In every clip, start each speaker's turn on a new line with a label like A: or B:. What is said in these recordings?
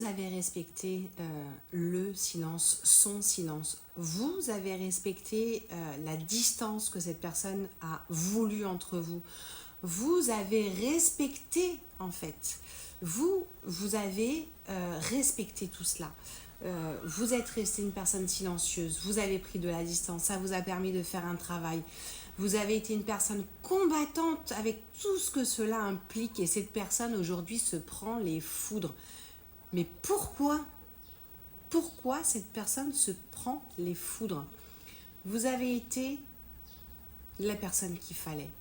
A: Vous avez respecté le silence, son silence. Vous avez respecté la distance que cette personne a voulu entre vous. Vous avez respecté, en fait. Vous avez respecté tout cela. Vous êtes resté une personne silencieuse. Vous avez pris de la distance. Ça vous a permis de faire un travail. Vous avez été une personne combattante avec tout ce que cela implique. Et cette personne, aujourd'hui, se prend les foudres. Mais pourquoi cette personne se prend les foudres? Vous avez été la personne qu'il fallait.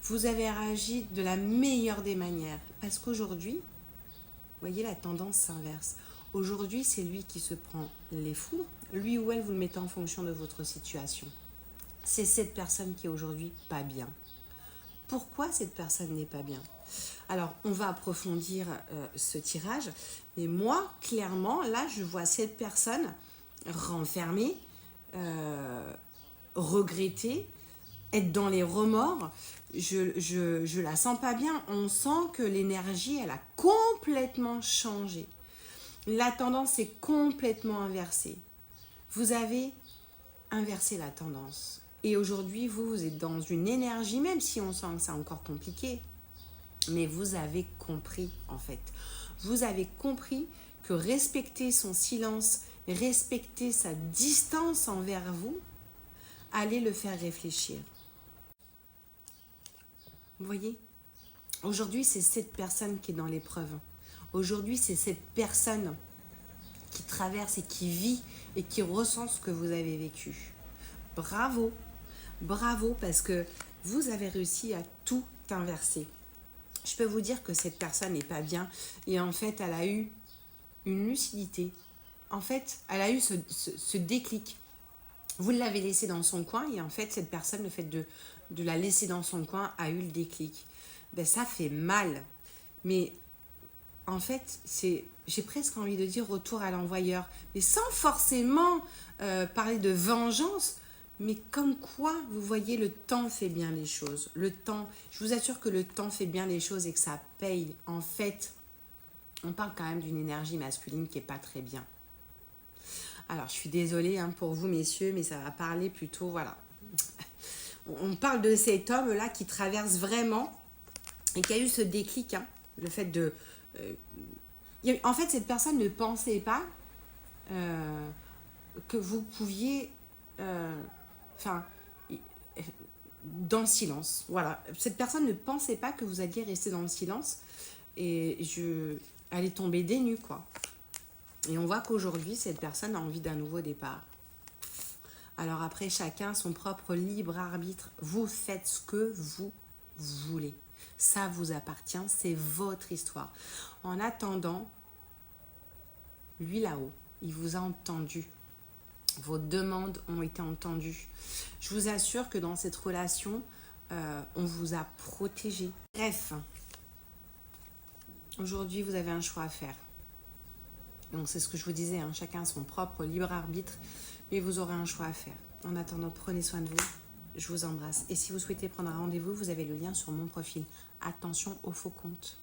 A: Vous avez réagi de la meilleure des manières. Parce qu'aujourd'hui, vous voyez, la tendance s'inverse. Aujourd'hui, c'est lui qui se prend les foudres. Lui ou elle, vous le mettez en fonction de votre situation. C'est cette personne qui est aujourd'hui pas bien. Pourquoi cette personne n'est pas bien? Alors, on va approfondir ce tirage. Mais moi, clairement, là, je vois cette personne renfermée, regretter, être dans les remords. Je la sens pas bien. On sent que l'énergie, elle a complètement changé. La tendance est complètement inversée. Vous avez inversé la tendance. Et aujourd'hui, vous êtes dans une énergie, même si on sent que c'est encore compliqué, mais vous avez compris, en fait. Vous avez compris que respecter son silence, respecter sa distance envers vous, allait le faire réfléchir. Vous voyez? Aujourd'hui, c'est cette personne qui est dans l'épreuve. Aujourd'hui, c'est cette personne qui traverse et qui vit et qui ressent ce que vous avez vécu. Bravo! Bravo, parce que vous avez réussi à tout inverser. Je peux vous dire que cette personne n'est pas bien et en fait, elle a eu une lucidité. En fait, elle a eu ce déclic. Vous l'avez laissée dans son coin et en fait, cette personne, le fait de la laisser dans son coin, a eu le déclic. Ben, ça fait mal. Mais en fait, j'ai presque envie de dire retour à l'envoyeur. Mais sans forcément parler de vengeance. Mais comme quoi, vous voyez, le temps fait bien les choses. Le temps, je vous assure que le temps fait bien les choses et que ça paye. En fait, on parle quand même d'une énergie masculine qui n'est pas très bien. Alors, je suis désolée pour vous, messieurs, mais ça va parler plutôt, voilà. On parle de cet homme-là qui traverse vraiment et qui a eu ce déclic, le fait de... en fait, cette personne ne pensait pas que vous pouviez... dans le silence. Voilà. Cette personne ne pensait pas que vous alliez rester dans le silence. Et elle est tombée des nues, quoi. Et on voit qu'aujourd'hui, cette personne a envie d'un nouveau départ. Alors après, chacun son propre libre arbitre. Vous faites ce que vous voulez. Ça vous appartient, c'est votre histoire. En attendant, lui là-haut, il vous a entendu. Vos demandes ont été entendues. Je vous assure que dans cette relation, on vous a protégé. Bref, aujourd'hui, vous avez un choix à faire. Donc, c'est ce que je vous disais, chacun son propre libre arbitre, mais vous aurez un choix à faire. En attendant, prenez soin de vous. Je vous embrasse. Et si vous souhaitez prendre un rendez-vous, vous avez le lien sur mon profil. Attention aux faux comptes.